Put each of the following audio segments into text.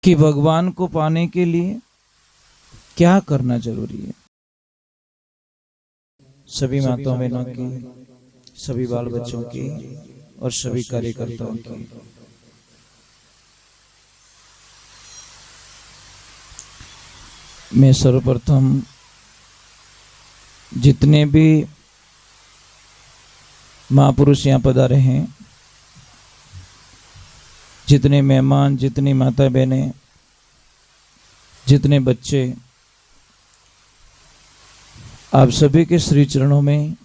कि भगवान को पाने के लिए क्या करना जरूरी है। सभी माताओं बहनों की, सभी बाल बच्चों की और सभी कार्यकर्ताओं की मैं सर्वप्रथम जितने भी महापुरुष यहाँ पधारे हैं, जितने मेहमान, जितनी माता बहनें, जितने बच्चे, आप सभी के श्री चरणों में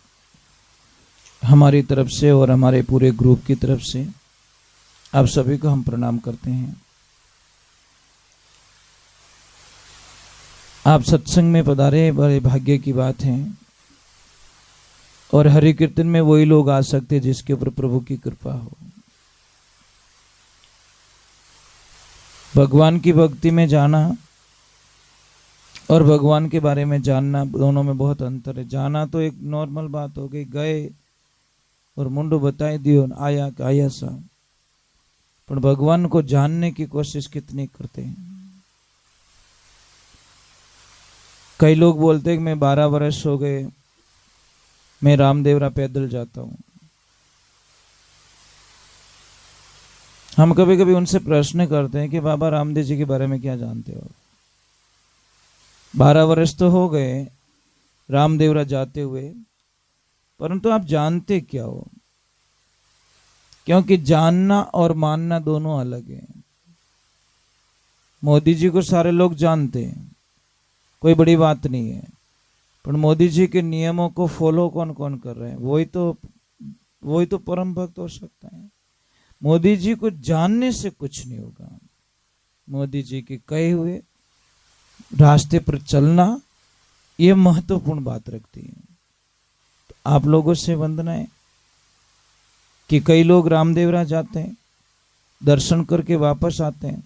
हमारी तरफ से और हमारे पूरे ग्रुप की तरफ से आप सभी को हम प्रणाम करते हैं। आप सत्संग में पधारे, बड़े भाग्य की बात है। और हरि कीर्तन में वही लोग आ सकते जिसके ऊपर प्रभु की कृपा हो। भगवान की भक्ति में जाना और भगवान के बारे में जानना, दोनों में बहुत अंतर है। जाना तो एक नॉर्मल बात हो गई, गए और मुंडो बताई दियो, आया आया सा। पर भगवान को जानने की कोशिश कितनी करते हैं। कई लोग बोलते हैं कि मैं 12 वर्ष हो गए, मैं रामदेवरा पैदल जाता हूं। हम कभी कभी उनसे प्रश्न करते हैं कि बाबा रामदेव जी के बारे में क्या जानते हो। 12 वर्ष तो हो गए रामदेवरा जाते हुए, परंतु आप जानते क्या हो? क्योंकि जानना और मानना दोनों अलग है। मोदी जी को सारे लोग जानते हैं, कोई बड़ी बात नहीं है, पर मोदी जी के नियमों को फॉलो कौन कौन कर रहे हैं, वही तो परम भक्त हो सकता है। मोदी जी को जानने से कुछ नहीं होगा। मोदी जी के कहे हुए रास्ते पर चलना, ये महत्वपूर्ण बात रखती है। तो आप लोगों से वंदना है कि कई लोग रामदेवरा जाते हैं, दर्शन करके वापस आते हैं,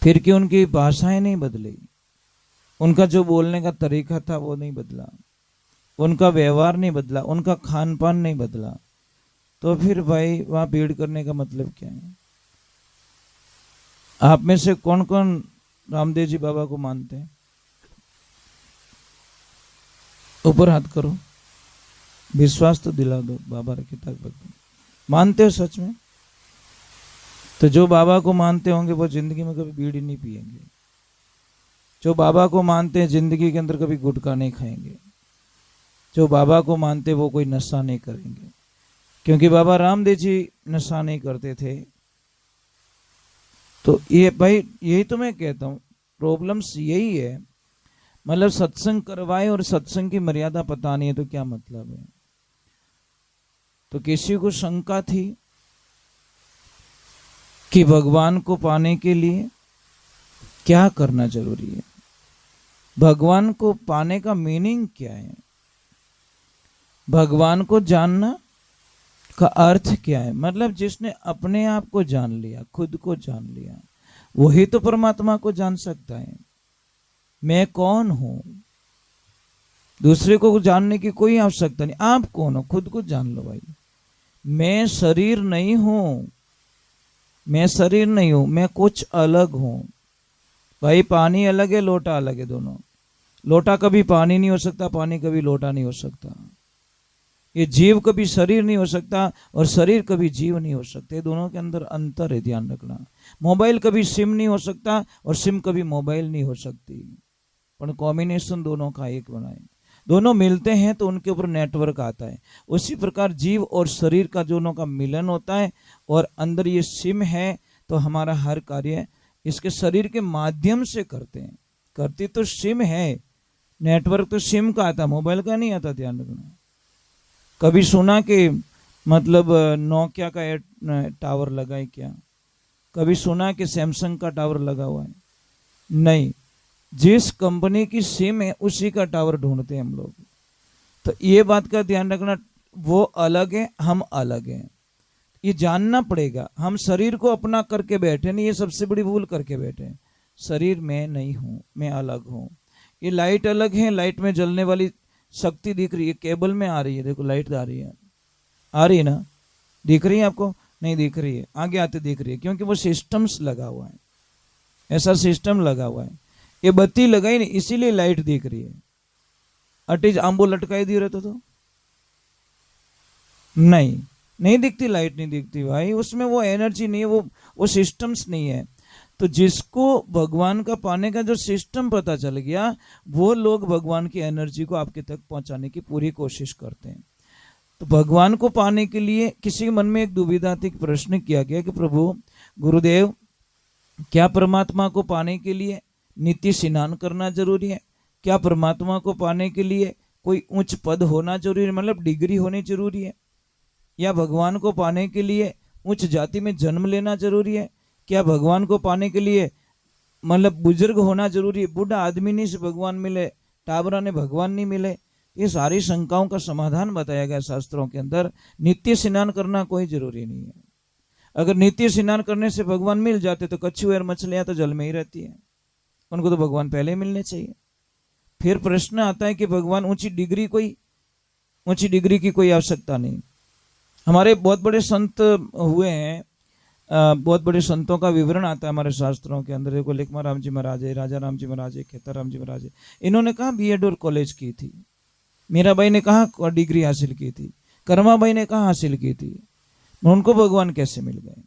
फिर कि उनकी भाषाएं नहीं बदली, उनका जो बोलने का तरीका था वो नहीं बदला, उनका व्यवहार नहीं बदला, उनका खान पान नहीं बदला, तो फिर भाई वहां भीड़ करने का मतलब क्या है? आप में से कौन कौन रामदेव जी बाबा को मानते हैं? ऊपर हाथ करो, विश्वास तो दिला दो। बाबा रखे तक मानते हो सच में? तो जो बाबा को मानते होंगे वो जिंदगी में कभी बीड़ी नहीं पिएंगे। जो बाबा को मानते हैं जिंदगी के अंदर कभी गुटखा नहीं खाएंगे। जो बाबा को मानते वो कोई नशा नहीं करेंगे, क्योंकि बाबा रामदेव जी नशा नहीं करते थे। तो ये भाई, यही तो मैं कहता हूँ, प्रॉब्लम्स यही है। मतलब सत्संग करवाए और सत्संग की मर्यादा पता नहीं है तो क्या मतलब है? तो किसी को शंका थी कि भगवान को पाने के लिए क्या करना जरूरी है, भगवान को पाने का मीनिंग क्या है, भगवान को जानना का अर्थ क्या है। मतलब जिसने अपने आप को जान लिया, खुद को जान लिया, वही तो परमात्मा को जान सकता है। मैं कौन हूं, दूसरे को जानने की कोई आवश्यकता नहीं। आप कौन हो, खुद को जान लो भाई। मैं शरीर नहीं हूं, मैं शरीर नहीं हूं, मैं कुछ अलग हूं। भाई पानी अलग है, लोटा अलग है। दोनों, लोटा कभी पानी नहीं हो सकता, पानी कभी लोटा नहीं हो सकता। ये जीव कभी शरीर नहीं हो सकता और शरीर कभी जीव नहीं हो सकते। दोनों के अंदर अंतर है, ध्यान रखना। मोबाइल कभी सिम नहीं हो सकता और सिम कभी मोबाइल नहीं हो सकती, पर कॉम्बिनेशन दोनों का एक बनाए। दोनों मिलते हैं तो उनके ऊपर नेटवर्क आता है। उसी प्रकार जीव और शरीर का दोनों का मिलन होता है और अंदर ये सिम है, तो हमारा हर कार्य इसके शरीर के माध्यम से करते हैं। करती तो सिम है, नेटवर्क तो सिम का आता, मोबाइल का नहीं आता, ध्यान रखना। कभी सुना कि मतलब नोकिया का टावर लगा है क्या? कभी सुना कि सैमसंग का टावर लगा हुआ है? नहीं। जिस कंपनी की सिम है उसी का टावर ढूंढते हैं हम लोग। तो ये बात का ध्यान रखना, वो अलग है, हम अलग हैं। ये जानना पड़ेगा। हम शरीर को अपना करके बैठे नहीं, ये सबसे बड़ी भूल करके बैठे। शरीर में नहीं हूं, मैं अलग हूं। ये लाइट अलग है, लाइट में जलने वाली शक्ति दिख रही है, केबल में आ रही है। देखो लाइट आ रही है ना? दिख रही है आपको? नहीं दिख रही है, आगे आते दिख रही है, क्योंकि वो सिस्टम्स लगा हुआ है। ऐसा सिस्टम लगा हुआ है। ये बत्ती लगाई नहीं इसीलिए लाइट दिख रही है। अटीज आंबो लटकाई दिए रहते तो नहीं दिखती, लाइट नहीं दिखती भाई, उसमें वो एनर्जी नहीं है, वो सिस्टम्स नहीं है। तो जिसको भगवान का पाने का जो सिस्टम पता चल गया, वो लोग भगवान की एनर्जी को आपके तक पहुंचाने की पूरी कोशिश करते हैं। तो भगवान को पाने के लिए किसी के मन में एक दुविधात्मक प्रश्न किया गया कि प्रभु गुरुदेव, क्या परमात्मा को पाने के लिए नित्य स्नान करना जरूरी है? क्या परमात्मा को पाने के लिए कोई उच्च पद होना जरूरी है, मतलब डिग्री होनी जरूरी है? या भगवान को पाने के लिए उच्च जाति में जन्म लेना जरूरी है? क्या भगवान को पाने के लिए मतलब बुजुर्ग होना जरूरी है? बूढ़ा आदमी नहीं से भगवान मिले, टाबरा ने भगवान नहीं मिले? ये सारी शंकाओं का समाधान बताया गया शास्त्रों के अंदर। नित्य स्नान करना कोई जरूरी नहीं है। अगर नित्य स्नान करने से भगवान मिल जाते तो कछुए और मछलियां तो जल में ही रहती है, उनको तो भगवान पहले ही मिलने चाहिए। फिर प्रश्न आता है कि भगवान ऊंची डिग्री की कोई आवश्यकता नहीं। हमारे बहुत बड़े संत हुए हैं, बहुत बड़े संतों का विवरण आता है हमारे शास्त्रों के अंदर। देखो लेखमा राम जी महाराज है, राजा राम जी महाराज है, खेतर राम जी महाराज है, इन्होंने कहा बीएड और कॉलेज की थी। मीराबाई ने कहा डिग्री हासिल की थी, कर्माबाई ने कहा हासिल की थी, उनको भगवान कैसे मिल गए?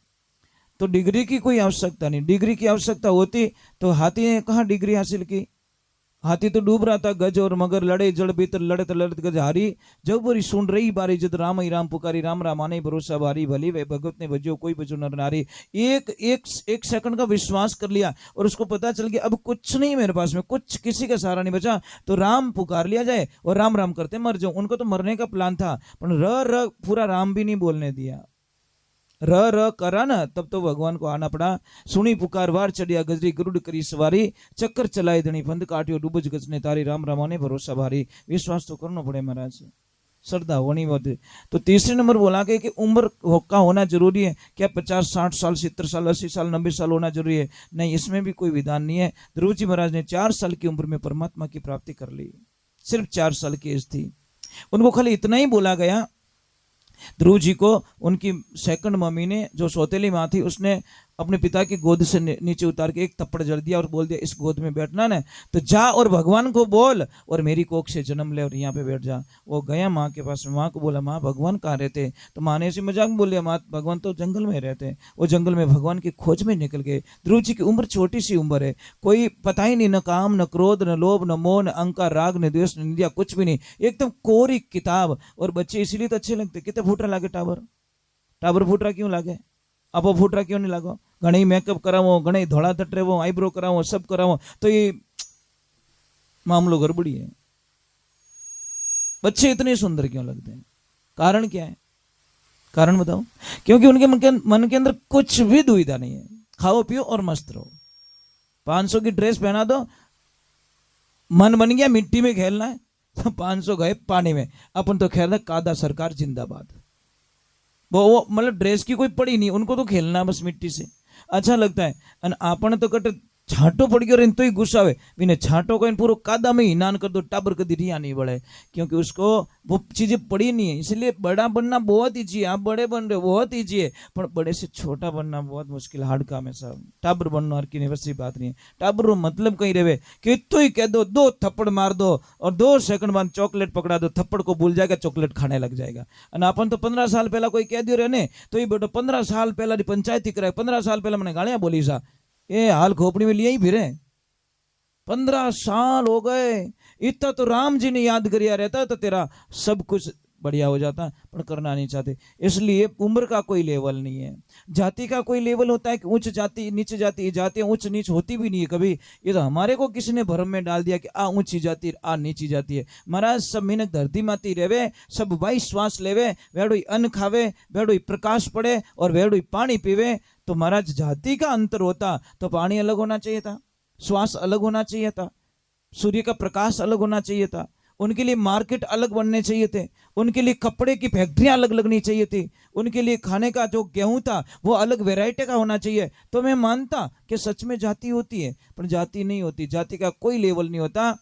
तो डिग्री की कोई आवश्यकता नहीं। डिग्री की आवश्यकता होती तो हाथी ने कहा डिग्री हासिल की? हाथी तो डूब रहा था, गज और मगर लड़े जड़ भीतर लड़त लड़त गज हारी, जब बुरी सुन रही बारी जद राम ही राम पुकारी, राम रामाने भरोसा भारी, भली वे भगवत ने भजो कोई भजो नर नारी। एक सेकंड का विश्वास कर लिया और उसको पता चल गया अब कुछ नहीं मेरे पास में, कुछ किसी का सहारा नहीं बचा, तो राम पुकार लिया जाए और राम राम करते मर जाओ। उनको तो मरने का प्लान था, पर र पूरा राम भी नहीं बोलने दिया, र करा ना, तब तो भगवान को आना पड़ा। सुनी पुकार वार चढ़िया गजरी, गरुड़ करी सवारी, चक्कर चलाए धनी फंद काटियो, डूबज गजने तारी, राम रामाने भरोसा भारी। विश्वास तो करना पड़े महाराज, श्रद्धा होनी बहुत। तो तीसरे नंबर बोला गया कि उम्र का होना जरूरी है। क्या 50, 60 साल, 70 साल, 80 साल, 90 साल होना जरूरी है? नहीं, इसमें भी कोई विधान नहीं है। ध्रुव जी महाराज ने 4 साल की उम्र में परमात्मा की प्राप्ति कर ली, सिर्फ 4 साल की एज थी। उनको खाली इतना ही बोला गया, ध्रुव जी को उनकी सेकंड मम्मी ने, जो सौतेली माँ थी, उसने अपने पिता की गोद से नीचे उतार के एक थप्पड़ जड़ दिया और बोल दिया इस गोद में बैठना ना, तो जा और भगवान को बोल और मेरी कोख से जन्म ले और यहाँ पे बैठ जा। वो गया माँ के पास में, माँ को बोला माँ भगवान कहाँ रहते? तो माँ ने ऐसे मजाक में बोल दिया, माँ भगवान तो जंगल में रहते हैं। वो जंगल में भगवान की खोज में निकल गए। ध्रुव जी की उम्र छोटी सी उम्र है, कोई पता ही नहीं, न काम, न क्रोध, न लोभ, न मोह, न अहंकार, राग, न द्वेष, न निंदा, कुछ भी नहीं, एकदम कोरी किताब। और बच्चे इसीलिए तो अच्छे लगते। कितने फूट रहा लागे टाबर फूट रहा क्यों लागे? आप फूट रहा क्यों नहीं लागो? घणी मेकअप करावो, घणी धोला तटरेवो, आईब्रो करावो, सब करावो, तो ये मामलो गड़बड़ी है। बच्चे इतने सुंदर क्यों लगते हैं? कारण क्या है? कारण बताओ। क्योंकि उनके मन के अंदर कुछ भी दुविधा नहीं है, खाओ पियो और मस्त रहो। 500 की ड्रेस पहना दो, मन बन गया मिट्टी में खेलना है, तो 500 गए पानी में। अपन तो खेल रहे कादा सरकार जिंदाबाद। वो मतलब ड्रेस की कोई पड़ी नहीं, उनको तो खेलना बस मिट्टी से अच्छा लगता है। और आपने तो कट छांटो पड़ गयो तो ही गुस्सा आवे, बिना छांटो को पूरा कादा में हिनान कर दो, टाबर कदी रिया नहीं बढ़े, क्योंकि उसको वो चीजें पड़ी नहीं है। इसलिए बड़ा बनना बहुत ईजी है, आप बड़े बन रहे हो बहुत ईजी है, पर बड़े से छोटा बनना बहुत मुश्किल, हार्ड काम है सब। टाबर बनना और की वैसी बात नहीं है। टाबर मतलब कहीं रहे कि तो ही कह दो, 2 थप्पड़ मार दो और 2 सेकंड बाद चॉकलेट पकड़ा दो, थप्पड़ को भूल जाएगा, चॉकलेट खाने लग जाएगा। और अपन तो 15 साल पहला कोई कह दियो रहने तो ये बेटो 15 साल पहला पंचायती कराए, 15 साल पहला मैंने गालियां बोली सा, ये हाल खोपड़ी में लिए ही फिरे। 15 साल हो गए, इतना तो राम जी ने याद करिया रहता तो तेरा सब कुछ बढ़िया हो जाता, पर करना नहीं चाहते। इसलिए उम्र का कोई लेवल नहीं है, जाति का कोई लेवल होता है कि उच्च जाति नीच जाति, जातियां उच्च नीच होती भी नहीं है कभी। ये तो हमारे को किसी ने भ्रम में डाल दिया कि आ ऊंची जाति आ नीची जाति है। महाराज सब मेहनत धरती माती रेवे, सब वायु श्वास लेवे, वेड़ोई अन्न खावे, वेड़ोई प्रकाश पड़े और वेड़ोई पानी पीवे। तो महाराज जाति का अंतर होता तो पानी अलग होना चाहिए था, श्वास अलग होना चाहिए था, सूर्य का प्रकाश अलग होना चाहिए था, उनके लिए मार्केट अलग बनने चाहिए थे, उनके लिए कपड़े की फैक्ट्रियां अलग लगनी चाहिए थी, उनके लिए खाने का जो गेहूं था वो अलग वैरायटी का होना चाहिए। तो मैं मानता कि सच में जाति होती है, पर जाति नहीं होती, जाति का कोई लेवल नहीं होता।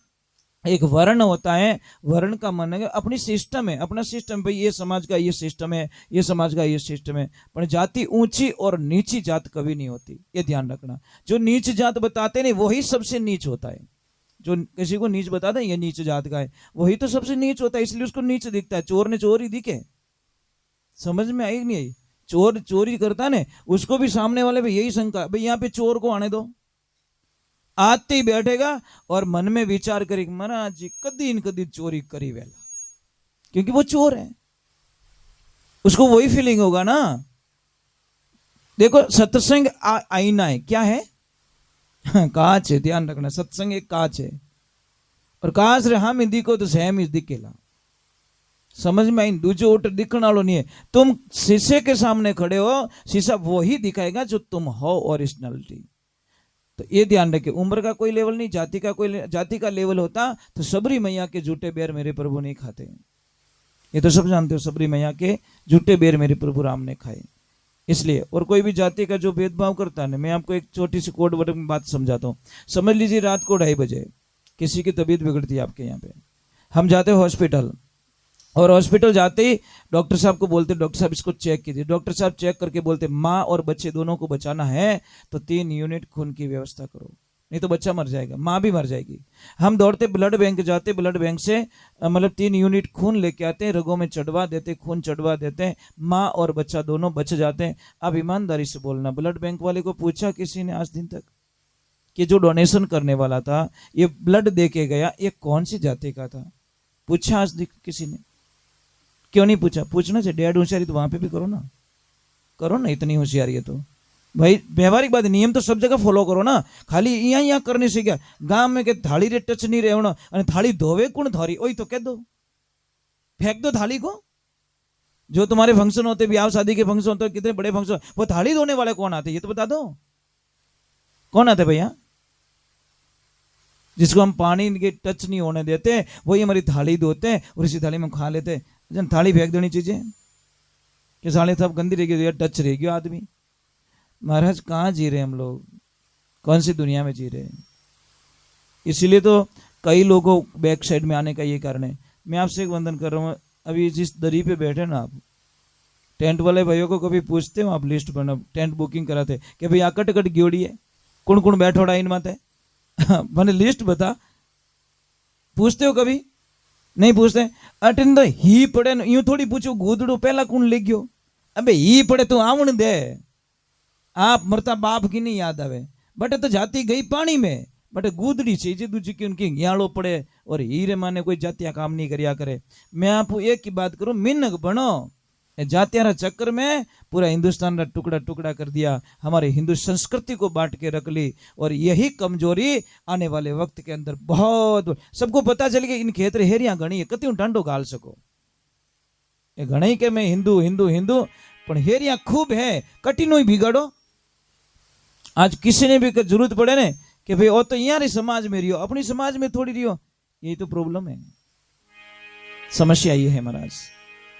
एक वर्ण होता है, वर्ण का मन है अपनी सिस्टम है, अपना सिस्टम, भाई ये समाज का ये सिस्टम है, ये समाज का ये सिस्टम है। पर जाति ऊंची और नीची जात कभी नहीं होती, ये ध्यान रखना। जो नीच जात बताते नहीं वही सबसे नीच होता है। जो किसी को नीच बताते हैं ये नीच जात का है, वही तो सबसे नीच होता है, इसलिए उसको नीच दिखता है। चोर ने चोर ही दिखे, समझ में आई नहीं आई? चोर चोरी करता ने उसको भी सामने वाले पे यही शंका, भाई यहाँ पे चोर को आने दो। आते ही बैठेगा और मन में विचार करेगा, महाराज जी कदी न कदी चोरी करी वेला, क्योंकि वो चोर है, उसको वही फीलिंग होगा ना। देखो सत्संग आईना है, क्या है? कांच है, ध्यान रखना। सत्संग एक कांच है, और कांच रे हम हिंदी को तो सहम ही दिखेला, समझ में आई? दूजो उठ दिखने वालों नहीं है। तुम शीशे के सामने खड़े हो, शीशा वो ही दिखाएगा जो तुम हो, ओरिजिनलिटी। तो ये ध्यान रखे, उम्र का कोई लेवल नहीं, जाति का कोई, जाति का लेवल होता तो सबरी मैया के झूठे बेर मेरे प्रभु नहीं खाते। ये तो सब जानते हो, सबरी मैया के झूठे बेर मेरे प्रभु राम ने खाए। इसलिए, और कोई भी जाति का जो भेदभाव करता है, मैं आपको एक छोटी सी कोड वर्ड में बात समझाता हूँ। समझ लीजिए रात को 2:30 बजे किसी की तबीयत बिगड़ती है आपके यहाँ पे, हम जाते हैं हॉस्पिटल, और हॉस्पिटल जाते ही डॉक्टर साहब को बोलते, डॉक्टर साहब इसको चेक कीजिए। डॉक्टर साहब चेक करके बोलते, माँ और बच्चे दोनों को बचाना है तो 3 यूनिट खून की व्यवस्था करो, नहीं तो बच्चा मर जाएगा, माँ भी मर जाएगी। हम दौड़ते ब्लड बैंक जाते, ब्लड बैंक से मतलब 3 यूनिट खून लेके आते हैं, रगों में चढ़वा देते, खून चढ़वा देते हैं, माँ और बच्चा दोनों बच जाते हैं। अब ईमानदारी से बोलना, ब्लड बैंक वाले को पूछा किसी ने आज दिन तक कि जो डोनेशन करने वाला था, ये ब्लड दे के गया, ये कौन सी जाति का था? पूछा आज किसी ने? क्यों नहीं पूछा? पूछना चाहिए। डेढ़ होशियारी तो वहां पे भी करो ना, करो ना, इतनी होशियारी है तो भाई व्यवहारिक बात, नियम तो सब जगह फॉलो करो ना। खाली यहाँ करने से क्या, गांव में के थाली रे टच नहीं रहना, और थाली धोवे कौन थारी, वही तो कह दो, फेंक दो थाली को। जो तुम्हारे फंक्शन होते, ब्याह शादी के फंक्शन होते, कितने बड़े फंक्शन, वो थाली धोने वाले कौन आते, ये तो बता दो, कौन आते भैया? जिसको हम पानी के टच नहीं होने देते वही हमारी थाली धोते हैं, और इसी थाली में खा लेते। जन थाली फेंक देनी चाहिए कि साले सब गंदी रहेगी, टच रहेगी आदमी। महाराज कहाँ जी रहे हम लोग, कौन सी दुनिया में जी रहे हैं? इसीलिए तो कई लोगों बैक साइड में आने का ये कारण है। मैं आपसे एक वंदन कर रहा हूँ, अभी जिस दरी पे बैठे ना आप, टेंट वाले भाइयों को कभी पूछते हो आप, लिस्ट बना टेंट बुकिंग कराते कि भाई आकट कट ग्योड़ी है, कौन कौन बैठोड़ा इन माते मैंने लिस्ट बता, पूछते हो कभी? नहीं पूछते। अटेंड ही पड़े, यूं थोड़ी पूछो गूदड़ो पहला कौन ले गयो, अबे ही पड़े तो आवन दे, आप मरता बाप की नहीं याद आवे, बटे तो जाती गई पानी में, बटे गूदड़ी चाहिए दूसरी की, उनकी याड़ो पड़े, और हीरे माने कोई जातियां काम नहीं करिया करे। मैं आपको एक की बात करूं, मिन्नक बनो, जातियां चक्कर में पूरा हिंदुस्तान का टुकड़ा टुकड़ा कर दिया, हमारे हिंदू संस्कृति को बांट के रख ली, और यही कमजोरी आने वाले वक्त के अंदर बहुत, सबको पता चल गया इन खेतर हेरिया घनी है, कति डांडो गाल सको, ये घणी के मैं हिंदू हिंदू हिंदू, पर हेरिया खूब है, कठिनो ही बिगाड़ो। आज किसी ने भी जरूरत पड़े ने कि भाई वो तो यहाँ समाज में रियो, अपनी समाज में थोड़ी रियो, यही तो प्रॉब्लम है, समस्या ये है महाराज।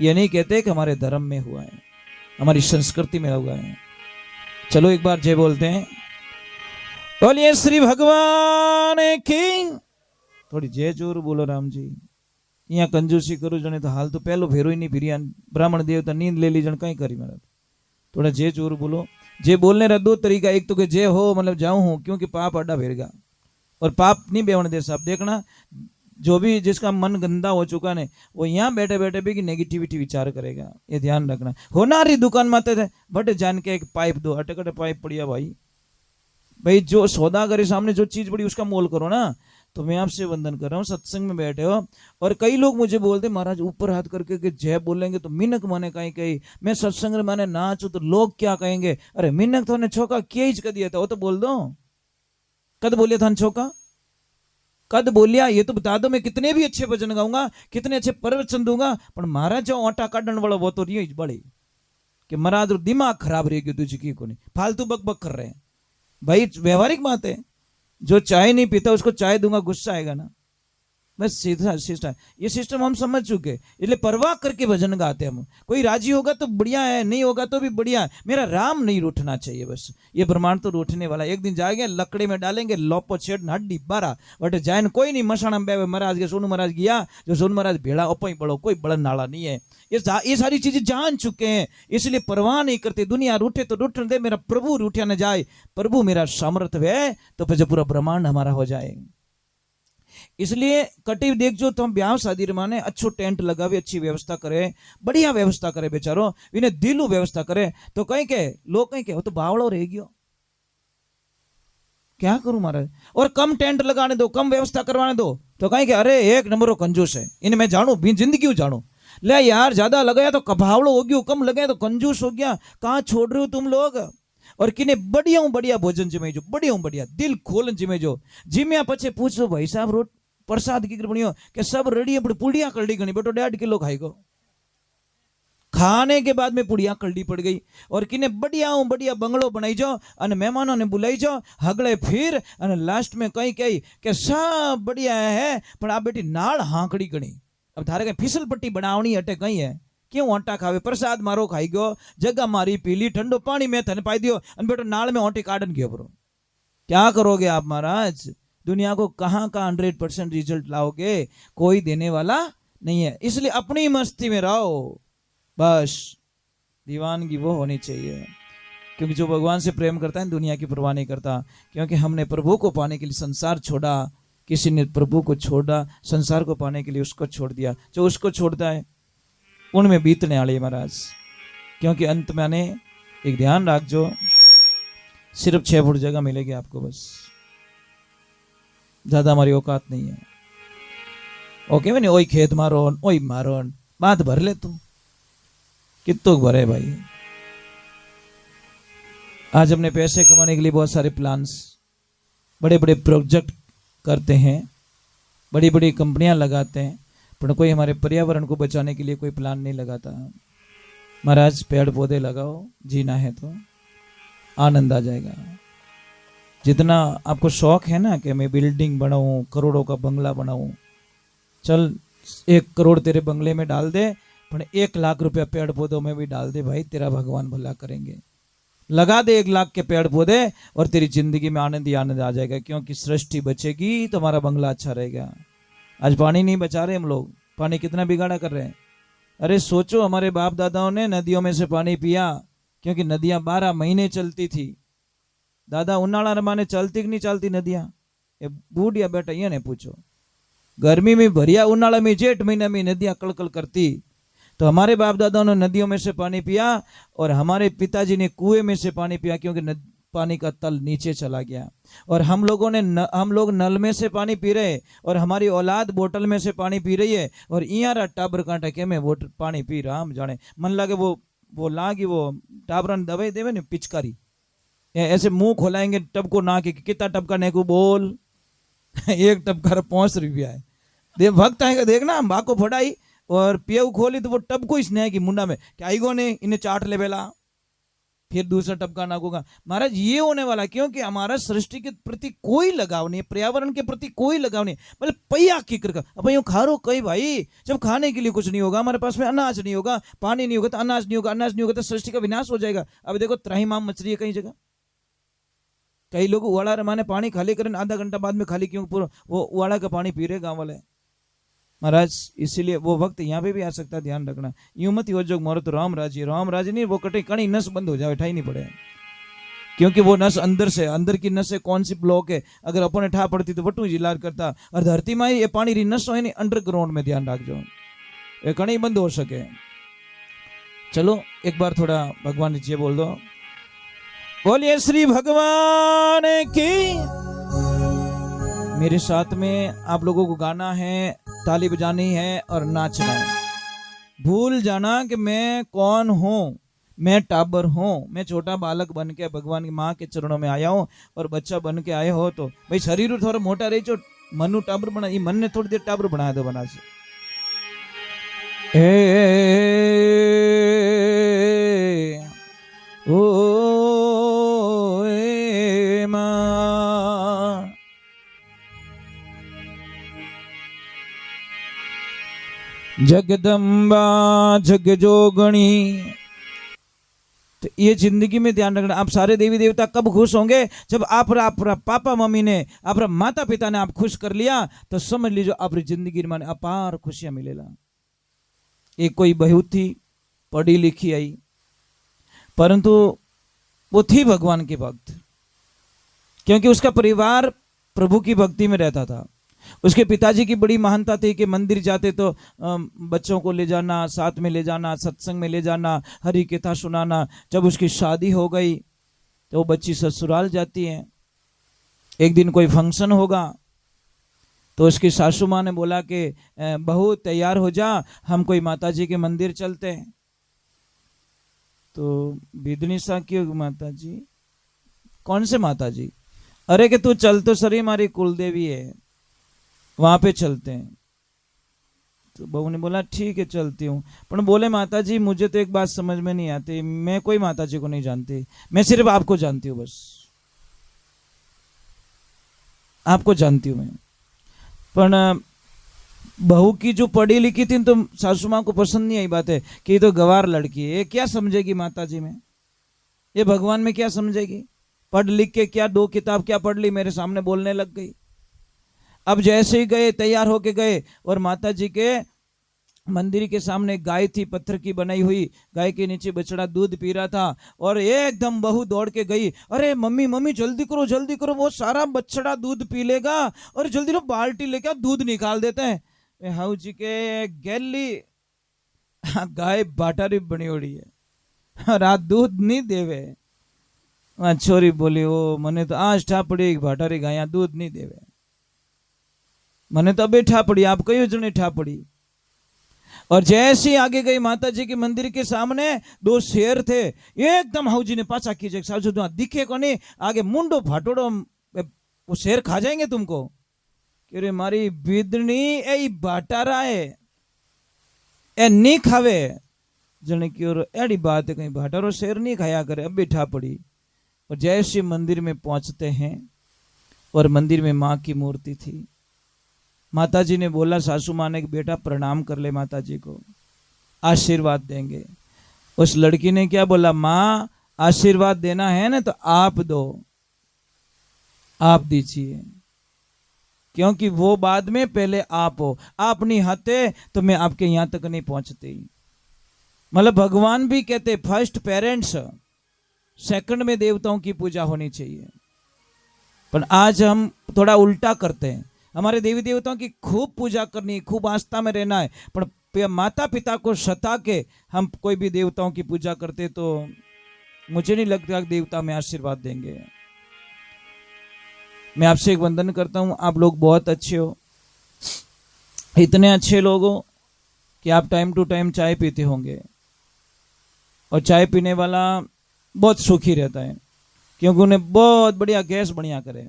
ये नहीं कहते कि हमारे धर्म में हुआ है, हमारी संस्कृति में हुआ है। चलो एक बार जय बोलते हैं, बोलिए श्री भगवान की। थोड़ी जय जोर बोलो राम जी। यहाँ कंजूसी करो जने तो हाल तो पहलो फेरो ही नहीं फिरिया, ब्राह्मण देवता नींद ले ली जन कहीं करी महाराज। थोड़ा जय जोर बोलो। जय बोलने का 2 तरीका, एक तो कि जय हो मतलब जाऊं हूं, क्योंकि पाप अड्डा फेरेगा, और पाप नहीं बेवण दे साहब। देखना जो भी जिसका मन गंदा हो चुका है वो यहाँ बैठे बैठे भी नेगेटिविटी विचार करेगा, ये ध्यान रखना। होना रही दुकान में आते थे बट जान के एक पाइप दो, अटकटे पाइप पड़िया भाई जो सौदा करे सामने जो चीज पड़ी उसका मोल करो ना। तो मैं आपसे वंदन कर रहा हूँ, सत्संग में बैठे हो, और कई लोग मुझे बोलते महाराज ऊपर हाथ करके कि जय बोलेंगे तो मिनक माने कहीं, मैं सत्संग में माने नाचू तो लोग क्या कहेंगे। अरे मिनक तो छोका क्या ही दिया था, वो तो बोल दो, कद बोलिया था छोका, कद बोलिया ये तो बता दो। मैं कितने भी अच्छे भजन गाऊंगा, कितने अच्छे प्रवचन दूंगा, पर महाराज जो आटा काटने वाला वो तो रही बड़ी कि महाराज दिमाग खराब रहेगी तुझे की को नहीं, फालतू बक बक कर रहे हैं भाई। व्यवहारिक बात है, जो चाय नहीं पीता उसको चाय दूंगा गुस्सा आएगा ना, बस सीधा सिस्टम, ये सिस्टम हम समझ चुके, इसलिए परवाह करके भजन गाते हम। कोई राजी होगा तो बढ़िया है, नहीं होगा तो भी बढ़िया है, मेरा राम नहीं रूठना चाहिए। बस ये ब्रह्मांड तो रूठने वाला, एक दिन जाएंगे लकड़ी में डालेंगे, लोपो छेड़ हड्डी बारा बट जाए कोई नहीं। मसाणा में महाराज के सोनू महाराज गया, जो सोनू महाराज भेड़ा ओपई बड़ो, कोई बड़न नाला नहीं है। ये सारी चीजें जान चुके हैं, इसलिए परवाह नहीं करते। दुनिया रूठे तो रूठने दे, मेरा प्रभु रूठा न जाए। प्रभु मेरा सामर्थ्य है तो फिर पूरा ब्रह्मांड हमारा हो जाए। इसलिए कटी देख जो तुम ब्याह शादी माने अच्छो टेंट लगावे, अच्छी व्यवस्था करे, बढ़िया व्यवस्था करे बेचारो, इन्हें दिलू व्यवस्था करे। तो कहीं के लोग कहीं के वो तो बावड़ो रह गयो, क्या करूं महाराज। और कम टेंट लगाने दो, कम व्यवस्था करवाने दो, तो कहीं के अरे एक नंबर कंजूस है, इन्हें मैं जानू भी जिंदगी जानू। ले यार ज्यादा लगाया तो कभावड़ो हो गयो, कम लगाया तो कंजूस हो गया। कहां छोड़ रहे हो तुम लोग। और किने बढ़िया बढ़िया भोजन जिमे जो, बढ़िया बढ़िया दिल खोलन जिमे जो। जिम्या पछे पूछो भाई साहब रोट प्रसाद की बनियो के सब रेडी अपनी पुड़िया कलड़ी गणी, बेटो 1.5 किलो खाएगो। खाने के बाद में पुड़िया कलड़ी पड़ गई। और किने बढ़िया बढ़िया बंगलो बनाई जो, अने मेहमानों ने बुलाई जो, हगले फिर अने लास्ट में कहीं कही के सब बढ़िया है, पर आप बेटी नाल हांकड़ी गणी। अब थारे कहीं फिसल पट्टी बनावनी हटे कहीं है, क्यों आटा खावे, प्रसाद मारो खाई गयो, जगह मारी पीली, ठंडो पानी में थने पाई दियो, अन बेटो नाल में ओटी काटन गयो। बरो क्या करोगे आप महाराज। दुनिया को कहां का 100% रिजल्ट लाओगे, कोई देने वाला नहीं है। इसलिए अपनी मस्ती में रहो, बस दीवानगी वो होनी चाहिए। क्योंकि जो भगवान से प्रेम करता है दुनिया की परवाह नहीं करता। क्योंकि हमने प्रभु को पाने के लिए संसार छोड़ा, किसी ने प्रभु को छोड़ा, संसार को पाने के लिए उसको छोड़ दिया। जो उसको छोड़ता है उनमें बीतने वाले महाराज। क्योंकि अंत में आने एक ध्यान रख जो, सिर्फ 6 फुट जगह मिलेगी आपको, बस ज्यादा हमारी औकात नहीं है। ओके मैंने ओई खेत मारो, ओई मारो, बात भर ले तू, कितो भरे भाई। आज हमने पैसे कमाने के लिए बहुत सारे प्लान्स, बड़े बड़े प्रोजेक्ट करते हैं, बड़ी बड़ी कंपनियां लगाते हैं, पर कोई हमारे पर्यावरण को बचाने के लिए कोई प्लान नहीं लगाता। महाराज पेड़ पौधे लगाओ, जीना है तो आनंद आ जाएगा। जितना आपको शौक है ना कि मैं बिल्डिंग बनाऊं, करोड़ों का बंगला बनाऊं, चल 1 करोड़ तेरे बंगले में डाल दे, पर 1 लाख रुपया पेड़ पौधों में भी डाल दे भाई, तेरा भगवान भला करेंगे। लगा दे 1 लाख के पेड़ पौधे और तेरी जिंदगी में आनंद ही आनंद आ जाएगा। क्योंकि सृष्टि बचेगी तो हमारा बंगला अच्छा रहेगा। आज पानी नहीं बचा रहे हम लोग, पानी कितना बिगाड़ा कर रहे हैं। अरे सोचो हमारे बाप दादाओं ने नदियों में से पानी पिया, क्योंकि नदियां 12 महीने चलती थी। दादा उन्नाळा रमाने चलती कि नहीं चलती नदियां, ये बूढ़िया बेटा ये ने पूछो। गर्मी में भरिया, उन्नाळा में जेठ महीने में नदियां कलकल करती। तो हमारे बाप दादाओं ने नदियों में से पानी पिया और हमारे पिताजी ने कुएं में से पानी पिया, क्योंकि पानी का तल नीचे चला गया। और हम लोग नल में से पानी पी रहे, और हमारी औलाद बोतल में से पानी पी रही है। और इयारा टाबर कांटा के मैं वो पानी पी रहा, हम जाने मन लगे वो लागी वो टाबरन दवाई देवे ने पिचकारी, ऐसे मुंह खोलाएंगे टब को ना कि कितना टब का नेको बोल 1 टब का 5 रुपया है। दे भक्त आएगा देखना, हम बाको फटाई और पियऊ खोली तो वो टब को ही स्नेह की मुंडा में क्या आईगो ने इन्हें चाट ले बेला, फिर दूसरा टब का नागोगा। महाराज ये होने वाला, क्योंकि हमारा सृष्टि के प्रति कोई लगाव नहीं है, पर्यावरण के प्रति कोई लगाव नहीं। मतलब पैया किकर का अब यूं खा रो कई भाई, जब खाने के लिए कुछ नहीं होगा, हमारे पास में अनाज नहीं होगा, पानी नहीं होगा तो अनाज नहीं होगा, अनाज नहीं होगा तो सृष्टि का विनाश हो जाएगा। अब देखो त्राहिमाम मछली है कई जगह, कई लोग उवाड़ा रमाने पानी खाली करें, आधा घंटा बाद में खाली क्यों, पूरा वो उवाड़ा का पानी पी रहे गांव वाले महाराज। इसीलिए वो वक्त यहाँ पे भी आ सकता है, ध्यान रखना। यूं मत हो जो मोर तो राम राज नहीं, वो कटे कणी नस बंद हो जाए, ठाई नहीं पड़े। क्योंकि वो नस अंदर से, अंदर की नस से कौन सी ब्लॉक है, अगर अपने ठा पड़ती तो वटू जिलार करता। और धरती में ये पानी री नस हो अंडरग्राउंड में, ध्यान रखो ये कणी बंद हो सके। चलो एक बार थोड़ा भगवान नीचे बोल दो, बोलिए श्री भगवान की। मेरे साथ में आप लोगों को गाना है, ताली बजानी है और नाचना है। भूल जाना कि मैं कौन हूं, मैं टाबर हूं, मैं छोटा बालक बन के भगवान की माँ के चरणों में आया हूं। और बच्चा बन के आए हो तो भाई शरीर थोड़ा मोटा रही, जो मनु टाबर बना, ये मन ने थोड़ी देर टाबर बनाया दो बना से। जगदम्बा जगजोगणी। तो ये जिंदगी में ध्यान रखना। आप सारे देवी देवता कब खुश होंगे? जब आप पापा मम्मी ने, आप माता पिता ने आप खुश कर लिया, तो समझ लीजिए आपकी जिंदगी में अपार खुशियां मिलेगा। एक कोई बहू थी, पढ़ी लिखी आई, परंतु वो थी भगवान के भक्त, क्योंकि उसका परिवार प्रभु की भक्ति में रहता था। उसके पिताजी की बड़ी महानता थी कि मंदिर जाते तो बच्चों को ले जाना, साथ में ले जाना, सत्संग में ले जाना, हरि कथा सुनाना। जब उसकी शादी हो गई तो वो बच्ची ससुराल जाती है। एक दिन कोई फंक्शन होगा तो उसकी सासू माँ ने बोला कि बहू तैयार हो जा, हम कोई माता जी के मंदिर चलते हैं। तो बिदनी सा क्यों माता जी? कौन से माता जी? अरे कि तू चल तो सरी, हमारी कुलदेवी है, वहां पे चलते हैं। तो बहू ने बोला ठीक है चलती हूँ। पर बोले माता जी मुझे तो एक बात समझ में नहीं आती, मैं कोई माता जी को नहीं जानती, मैं सिर्फ आपको जानती हूँ, बस आपको जानती हूँ मैं। पर बहू की जो पढ़ी लिखी थी तो सासू माँ को पसंद नहीं आई बात है कि ये तो गवार लड़की है, ये क्या समझेगी माता जी में, ये भगवान में क्या समझेगी? पढ़ लिख के क्या 2 किताब क्या पढ़ ली, मेरे सामने बोलने लग गई। अब जैसे ही गए, तैयार होके गए, और माता जी के मंदिर के सामने गाय थी, पत्थर की बनाई हुई, गाय के नीचे बछड़ा दूध पी रहा था, और एकदम बहू दौड़ के गई, अरे मम्मी मम्मी जल्दी करो, वो सारा बछड़ा दूध पी लेगा, और जल्दी लो बाल्टी लेके दूध निकाल देते हैं। हाउ जी के गैली गाय बाटारी बनी उड़ी है, रात दूध नहीं देवे। छोरी बोली ओ मने तो आज ठा पड़ी भाटारी गाया दूध नहीं देवे, मने तो अबे ठा पड़ी, आप कई जने ठा पड़ी। और जैसे आगे गई माता जी के मंदिर के सामने 2 शेर थे, एकदम हाउजी ने पाचा कीजिए, साजू दिखे को नहीं, आगे मुंडो फाटोड़ो, वो शेर खा जाएंगे तुमको। कि रे मारी बिदनी ए बाटारा है, ए नहीं खावे जने की और एड़ी बात है, कहीं भाटारो शेर नहीं खाया करे, अब बैठा पड़ी। और जैसे मंदिर में पहुंचते हैं, और मंदिर में माँ की मूर्ति थी। माता जी ने बोला सासू माँ ने कि बेटा प्रणाम कर ले, माता जी को आशीर्वाद देंगे। उस लड़की ने क्या बोला, माँ आशीर्वाद देना है ना तो आप दो, आप दीजिए, क्योंकि वो बाद में, पहले आप हो, आप नहीं आते तो मैं आपके यहां तक नहीं पहुंचती। मतलब भगवान भी कहते फर्स्ट पेरेंट्स, सेकंड में देवताओं की पूजा होनी चाहिए। पर आज हम थोड़ा उल्टा करते हैं, हमारे देवी देवताओं की खूब पूजा करनी, खूब आस्था में रहना है, पर माता पिता को सता के हम कोई भी देवताओं की पूजा करते तो मुझे नहीं लगता कि देवता में आशीर्वाद देंगे। मैं आपसे एक वंदन करता हूं, आप लोग बहुत अच्छे हो, इतने अच्छे लोग हो कि आप टाइम टू टाइम चाय पीते होंगे, और चाय पीने वाला बहुत सुखी रहता है, क्योंकि उन्हें बहुत बढ़िया गैस बढ़िया करे।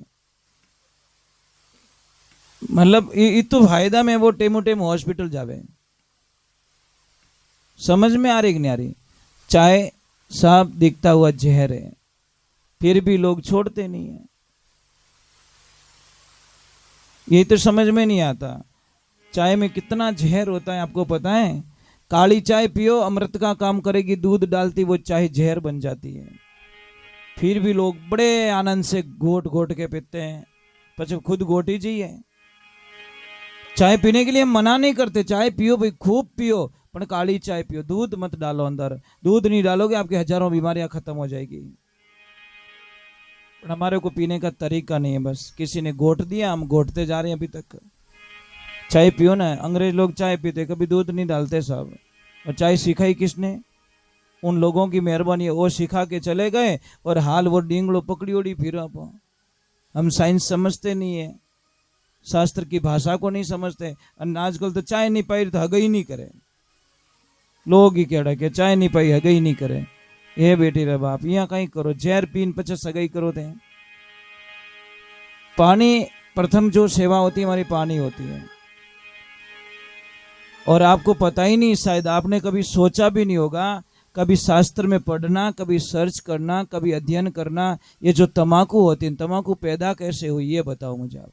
मतलब इतो फायदा में वो टेमो टेम हॉस्पिटल जावे। समझ में आ रही कि नहीं आ रही? चाय साफ दिखता हुआ जहर है, फिर भी लोग छोड़ते नहीं है, ये तो समझ में नहीं आता। चाय में कितना जहर होता है आपको पता है? काली चाय पियो अमृत का काम करेगी, दूध डालती वो चाय जहर बन जाती है, फिर भी लोग बड़े आनंद से घोट घोट के पीते हैं, पर खुद घोट ही चाहिए। चाय पीने के लिए हम मना नहीं करते, चाय पियो भाई, खूब पियो, पर काली चाय पियो, दूध मत डालो अंदर, दूध नहीं डालोगे आपकी हजारों बीमारियां खत्म हो जाएगी। पर हमारे को पीने का तरीका नहीं है, बस किसी ने घोट दिया, हम घोटते जा रहे हैं अभी तक। चाय पियो ना, अंग्रेज लोग चाय पीते, कभी दूध नहीं डालते साहब। और चाय सिखाई किसने? उन लोगों की मेहरबानी है, वो सिखा के चले गए, और हाल वो डींगड़ो पकड़ी उड़ी फिर। हम साइंस समझते नहीं है, शास्त्र की भाषा को नहीं समझते। आजकल तो चाय नहीं पाई तो हगई नहीं करे, लोग ही कह के चाय नहीं पाई हगई नहीं करे। ये बेटी रे बाप, यहाँ कहीं करो, जहर पीन 50 सगाई करो थे। पानी प्रथम जो सेवा होती है हमारी पानी होती है, और आपको पता ही नहीं, शायद आपने कभी सोचा भी नहीं होगा, कभी शास्त्र में पढ़ना, कभी सर्च करना, कभी अध्ययन करना, ये जो तंबाकू होती है, तंबाकू पैदा कैसे हुई ये बताओ मुझे आप।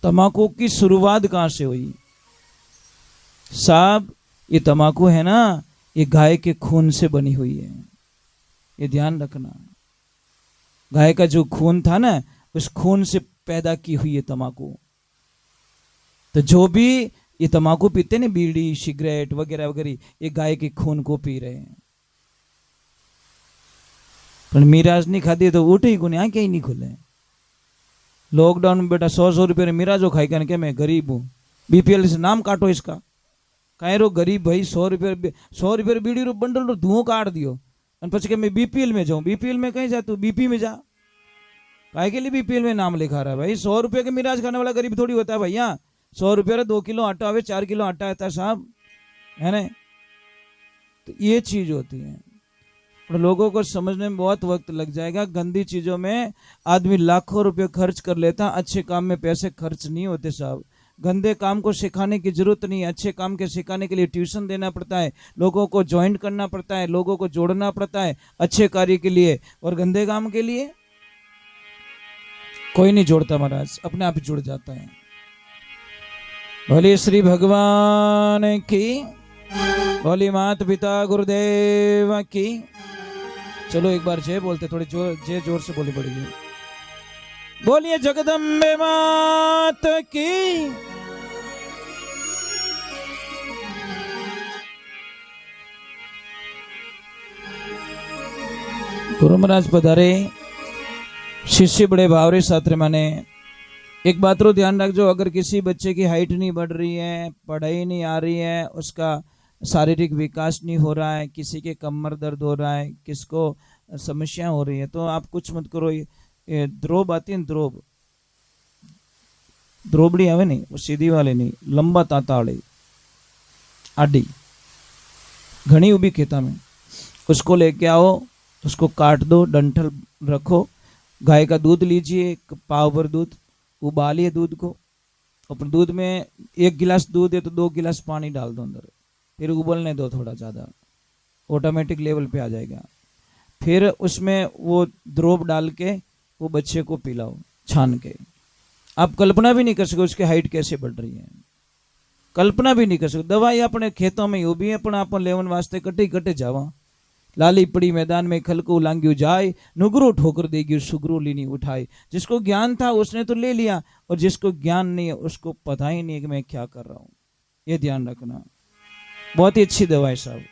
तम्बाकू की शुरुआत कहां से हुई साहब? ये तम्बाकू है ना, ये गाय के खून से बनी हुई है, ये ध्यान रखना। गाय का जो खून था ना, उस खून से पैदा की हुई है तम्बाकू। तो जो भी ये तम्बाकू पीते ना, बीड़ी सिगरेट वगैरह वगैरह, ये गाय के खून को पी रहे हैं। पर मिराज नहीं खाती तो उठे ही गुने आंखें ही नहीं खुले। लॉकडाउन में बेटा 100 रुपये मिराजो खाई कर के मैं गरीब हूँ, बीपीएल से नाम काटो इसका। कहे रो गरीब भाई, 100 रुपये बीड़ी रो बंडल रो धुओं काट दियो और पछ के मैं बीपीएल में जाऊं। बीपीएल में कहीं जा, तू बीपी में जा। काहे के लिए बीपीएल में नाम लिखा रहा है भाई? 100 रुपये के मिराज खाने वाला गरीब थोड़ी होता है भैया। 100 रुपये 2 किलो आटा आवे, 4 किलो आटा आता है साहब, है ना? तो ये चीज होती है और लोगों को समझने में बहुत वक्त लग जाएगा। गंदी चीजों में आदमी लाखों रुपए खर्च कर लेता, अच्छे काम में पैसे खर्च नहीं होते साहब। गंदे काम को सिखाने की जरूरत नहीं है, अच्छे काम के सिखाने के लिए ट्यूशन देना पड़ता है, लोगों को ज्वाइंट करना पड़ता है, लोगों को जोड़ना पड़ता है अच्छे कार्य के लिए। और गंदे काम के लिए कोई नहीं जोड़ता महाराज, अपने आप ही जुड़ जाता है। बोलिए श्री भगवान की, बोलिए माता पिता गुरुदेव की। चलो एक बार जय बोलते, थोड़ी जोर से बोली पड़ेगी। बोलिए जगदम्बे मात की। गुरु महाराज पधारे, शिष्य बड़े भावरे छात्र माने। एक बात रो ध्यान रख, जो अगर किसी बच्चे की हाइट नहीं बढ़ रही है, पढ़ाई नहीं आ रही है, उसका शारीरिक विकास नहीं हो रहा है, किसी के कमर दर्द हो रहा है, किसको समस्या हो रही है, तो आप कुछ मत करो। ये द्रोब आती है, द्रोबड़ी आवे नहीं, वो सीधी वाली नहीं, लंबा तांता वाली आडी घनी उबी खेता में, उसको लेके आओ, उसको काट दो, डंठल रखो, गाय का दूध लीजिए, पाव भर दूध, उबालिए दूध को, और दूध में 1 गिलास दूध है तो 2 गिलास पानी डाल दो अंदर, फिर उबलने दो थोड़ा ज़्यादा, ऑटोमेटिक लेवल पे आ जाएगा। फिर उसमें वो द्रोब डाल के वो बच्चे को पिलाओ छान के। आप कल्पना भी नहीं कर सको उसकी हाइट कैसे बढ़ रही है, कल्पना भी नहीं कर सको। दवाई अपने खेतों में यूं भी है, पण आप लेवन वास्ते कटे जावा। लाली पड़ी मैदान में खलको लांग्यू जाए, नुगरो ठोकर देगी सुगरो लीनी उठाए। जिसको ज्ञान था उसने तो ले लिया, और जिसको ज्ञान नहीं है उसको पता ही नहीं है कि मैं क्या कर रहा हूं। ये ध्यान रखना, बहुत ही अच्छी दवा है साहब।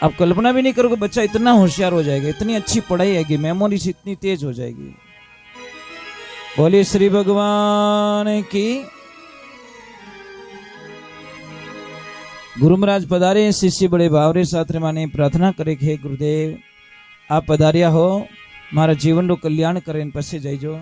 आप कल्पना भी नहीं करोगे, बच्चा इतना होशियार हो जाएगा, इतनी अच्छी पढ़ाई है कि मेमोरी से इतनी तेज हो जाएगी। बोलिए श्री भगवान की। गुरु महाराज पधारे, शिष्य बड़े भावरे छात्र माने प्रार्थना करे कि हे गुरुदेव आप पधारिया हो, मारा जीवन रो कल्याण करे, पछे जाइजो।